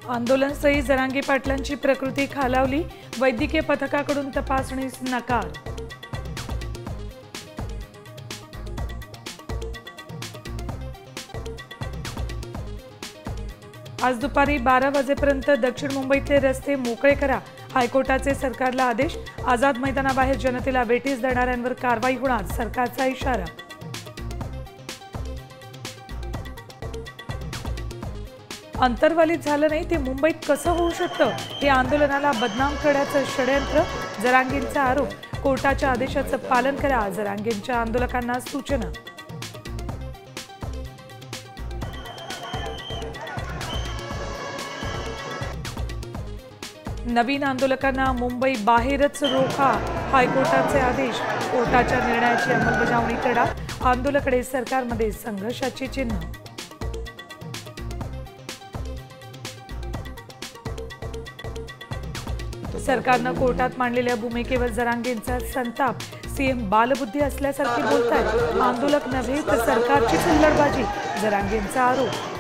आंदोलनस्थळी जरांगे पाटलांची प्रकृती खालावली, वैद्यकीय पथकाकडून तपासणीस नकार। आज दुपारी 12 वाजेपर्यंत दक्षिण मुंबईतले रस्ते मोकळे करा, हायकोर्टाचे सरकारला आदेश। आझाद मैदानाबाहेर जनतेला वेठीस धरणाऱ्यांवर कारवाई होणार, सरकारचा इशारा। अंतर्वालीत झालं नाही ते मुंबईत कसं होऊ शकतं, हे आंदोलनाला बदनाम करण्याचं षडयंत्र, जरांगेंचा आरोप। कोर्टाच्या आदेशाचं पालन करा, जरांगेंच्या आंदोलकांना सूचना। नवीन आंदोलकांना मुंबई बाहेरच रोखा, हायकोर्टाचे आदेश। कोर्टाच्या निर्णयाची अंमलबजावणी करा, आंदोलकांकडे सरकारमध्ये संघर्षाची चिन्ह। सरकारनं कोर्टात मांडलेल्या भूमिकेवर जरांगेंचा संताप, सीएम बालबुद्धी असल्यासारखी बोलतायत, आंदोलक नव्हे तर सरकारची हुल्लडबाजी, जरांगेंचा आरोप।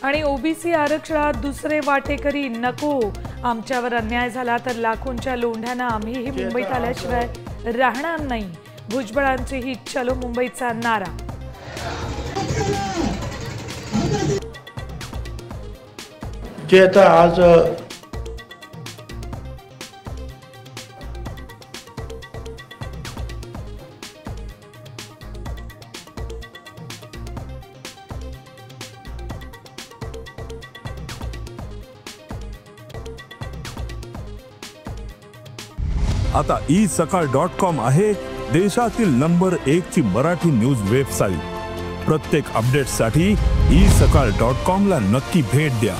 आणि ओबीसी आरक्षणात दुसरे वाटेकरी नको, आमच्यावर अन्याय झाला तर लाखोंच्या लोंढ्यांना आम्हीही मुंबईत आल्याशिवाय राहणार नाही, भुजबळांची ही चलो मुंबईचा नारा। जे आता आज आता isakal.com आहे देशातील नंबर 1 ची मराठी न्यूज वेबसाईट। प्रत्येक अपडेटसाठी isakal.com ला नक्की भेट द्या।